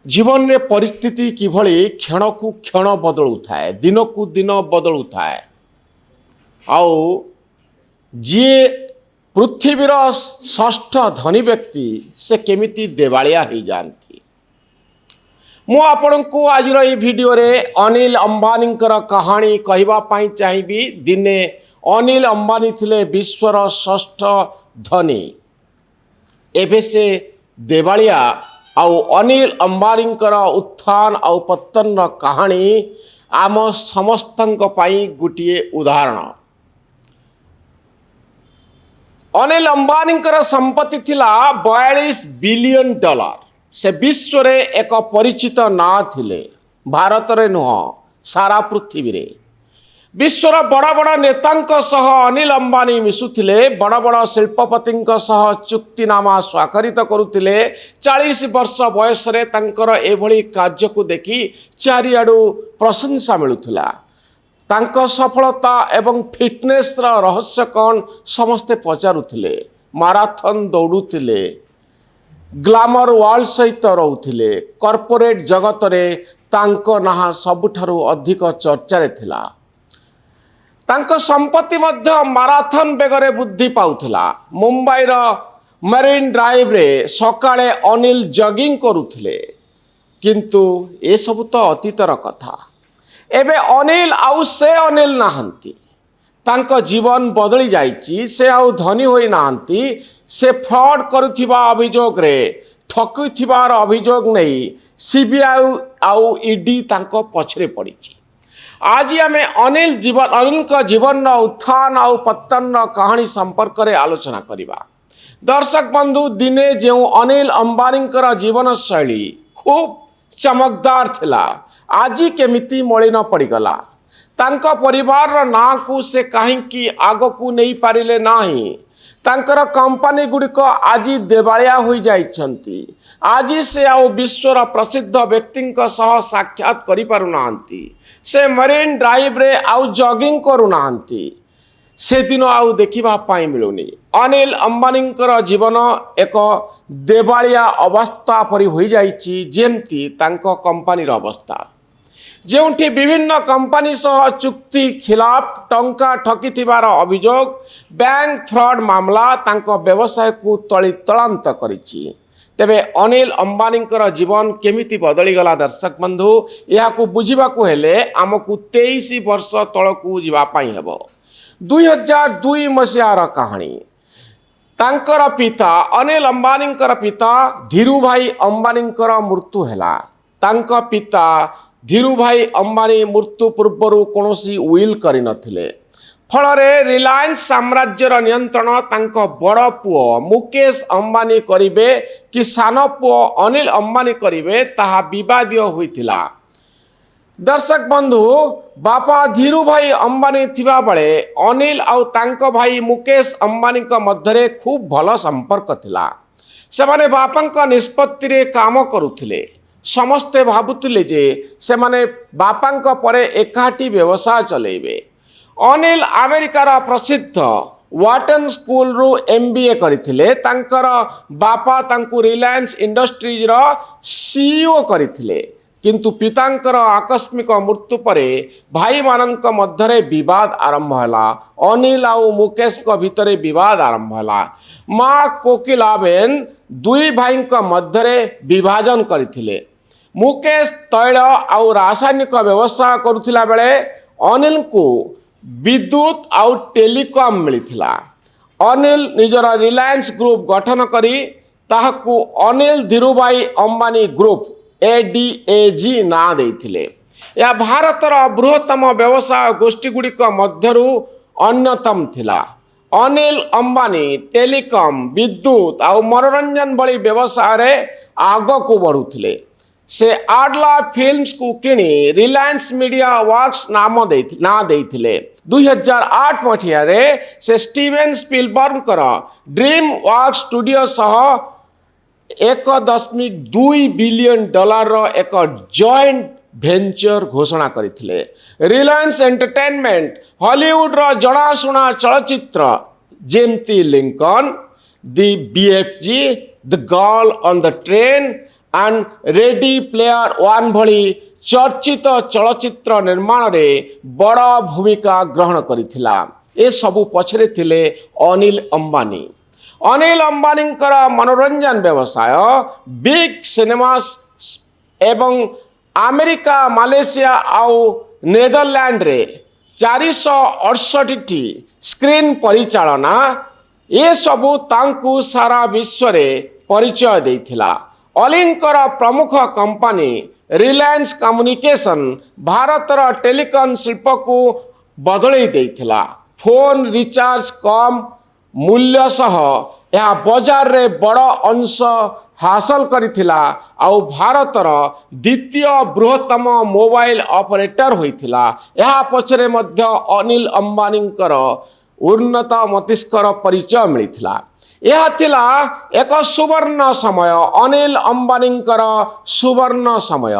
जीवन में परिस्थिति किभली क्षण को क्षण बदलू थाए दिन को दिन बदलू थाए आउ जी पृथ्वीर षष्ठ धनी व्यक्ति से केमिति देवालिया हो जाती मु आपण को आज भिडियो रे अनिल अंबानी कहानी कहवाई चाहिए। दिने अनिल अंबानी थिले विश्वर षष्ठ धनी एबे से देवालिया आउ अनिल अंबानी उत्थान आउ पतन कहानी आम समस्त गोटे उदाहरण। अनिल अंबानी संपत्ति थिला 42 बिलियन डॉलर। से विश्व रे एक परिचित ना थिले, भारत रे नुह सारा पृथ्वी रे। विश्वर बड़ बड़ नेतांक सह अनिल अंबानी मिसुथिले, बड़ बड़ शिल्पपतिंक सह चुक्तिनामा स्वाक्षरित करुथिले। 40 वर्ष बयस रे तांकर एभली कार्य को देखि चारिआडू प्रशंसा मिलुथिला। तांक सफलता एवं फिटनेस रा रहस्य कौन समस्ते पचारुथिले। माराथन दौड़ुथिले, ग्लामर वर्ल्ड सहित रोथिले, कॉर्पोरेट जगत रे तांको ना सबुठारु अधिक चर्चा रे थिला। तांको संपत्ति मध्य माराथन बेगरे वृद्धि पाउथिला। मुंबई रो मरीन ड्राइव रे सकाळे अनिल जॉगिंग करुथिले, किंतु ए सब तो अतीतर कथा। एबे अनिल आउ से अनिल नाहंती, तांको जीवन बदली जाइछि। से आउ धनी होई नाहंती। से फ्रॉड करुथिबा अभियोग रे ठकुथिबार अभियोग नै सीबीआई आउ ईडी तांको पछरे पड़िछि। आज आमे अनिल का जीवन उत्थान आउ पतन कहानी संपर्क रे आलोचना करिबा। दर्शक बंधु, दिने जो अनिल अंबानी जीवन शैली खूब चमकदार थिला, आज केमिति मलिन पड़ीगला। तांको परिवार ना को से कहीं आग को नहीं पारिले नाही। तांकर कंपनी गुड़िक आज देवालिया हो जाइछंती। आज से आउ विश्वर प्रसिद्ध व्यक्ति सह साक्षात करि पारु नांती। से मरीन ड्राइव रे आउ जॉगिंग करू नांती। से दिन आउ देखिबा पाई मिलुनी। अनिल अंबानी जीवन एक देवालिया अवस्था परि होई जाइछि, जेमती तांको कंपनीर अवस्था। जेउठी विभिन्न कंपनी सह चुक्ति खिलाफ टंका ठकिथिबार अभियोग, बैंक फ्रॉड मामला तांको व्यवसाय को तलितलांत करिछि। तेबे अनिल अंबानी जीवन केमिति बदली गला दर्शक बंधु, यह को बुझिबा को हेले आमको 23 वर्ष तळकू जिबा पाई हेबो। 2002 मसिहार कहानी। तांकर पिता अनिल अंबानी पिता धीरूभाई अंबानी मृत्यु हैला। तांको पिता धीरूभाई अंबानी मृत्यु पूर्वर कौनसी विल करि नथिले। फलरे रिलायंस साम्राज्यर नियंत्रण तांको बड़ पुओ मुकेश अंबानी करिवे कि सान पुओ अनिल अंबानी करिवे ताहा विवादीय होइतिला। दर्शक बंधु, बापा धीरूभाई अंबानी थिबा बेले अनिल आउ तांको भाई मुकेश अंबानी मध्यरे खूब भल संपर्क थिला। सेमाने बापांक निष्पत्ति रे काम करुथिले। समस्ते भाबुथिले जे सेमाने बापांक परे एकाठी व्यवसाय चलेइबे। अनिल अमेरिकार प्रसिद्ध वाटन स्कूल रु MBA करथिले। तांकर बापा तांकु रिलायंस इंडस्ट्रीज रो CEO करथिले, किंतु पितांकर आकस्मिक मृत्यु परे भाई मानक मध्यरे विवाद आरंभ होला। अनिल आउ मुकेश को भितरे विवाद आरंभ होला। मां कोकिलाबेन दुई भाई मध्यरे विभाजन करथिले। मुकेश तैल आउ रासायनिक व्यवसाय करुथिला बेले अनिल को विद्युत आउ टेलीकॉम मिलिथिला। अनिल निजर रिलायंस ग्रुप गठन करी ताहाकू अनिल धीरूभाई अंबानी ग्रुप ADAG ना देथिले। या भारतर बृहत्तम व्यवसाय गोष्ठी गुड़िक मध्यरु अन्यतम थिला। अनिल अंबानी टेलीकॉम, विद्युत आउ मनोरंजन भली व्यवसाय रे आग को बढ़ुथिले। से आडला फिल्म्स को किणी रिलायंस मीडिया वर्क्स नाम ना देथिले। 2008 मथिया रे से Steven Spielberg DreamWorks studio सह 1.2 बिलियन डॉलर एक जॉइंट भेंचर घोषणा करथिले। रिलायंस एंटरटेनमेंट हॉलीवुड रो जणाशुना चलचित्र जेमती Lincoln, the BFG, the girl on the train and ready player one ଭଳି ଚର୍ଚ୍ଚିତ ଚଳଚ୍ଚିତ୍ର ନିର୍ମାଣରେ ବଡ଼ ଭୂମିକା ଗ୍ରହଣ କରିଥିଲା। ଏସବୁ ପଛରେ ଥିଲେ ଅନିଲ ଅମ୍ବାନୀ। ଅନିଲ ଅମ୍ବାନୀଙ୍କର ମନୋରଞ୍ଜନ ବ୍ୟବସାୟ ବିଗ୍ ସିନେମାସ୍ ଏବଂ ଆମେରିକା, ମାଲେସିଆ ଆଉ ନେଦରଲ୍ୟାଣ୍ଡରେ 468ଟି ସ୍କ୍ରିନ୍ ପରିଚାଳନା ଏସବୁ ତାଙ୍କୁ ସାରା ବିଶ୍ୱରେ ପରିଚୟ ଦେଇଥିଲା। ଅଲିଙ୍କର ପ୍ରମୁଖ କମ୍ପାନୀ ରିଲାଏନ୍ସ କମ୍ୟୁନିକେସନ୍ ଭାରତର ଟେଲିକମ୍ ଶିଳ୍ପକୁ ବଦଳେଇ ଦେଇଥିଲା। ଫୋନ୍ ରିଚାର୍ଜ କମ୍ ମୂଲ୍ୟ ସହ ଏହା ବଜାରରେ ବଡ଼ ଅଂଶ ହାସଲ କରିଥିଲା ଆଉ ଭାରତର ଦ୍ୱିତୀୟ ବୃହତ୍ତମ ମୋବାଇଲ ଅପରେଟର ହୋଇଥିଲା। ଏହା ପଛରେ ମଧ୍ୟ ଅନିଲ ଅମ୍ବାନୀଙ୍କର ଉନ୍ନତ ମସ୍ତିଷ୍କର ପରିଚୟ ମିଳିଥିଲା। ଏହା ଥିଲା ଏକ ସୁବର୍ଣ୍ଣ ସମୟ, ଅନିଲ ଅମ୍ବାନୀଙ୍କର ସୁବର୍ଣ୍ଣ ସମୟ।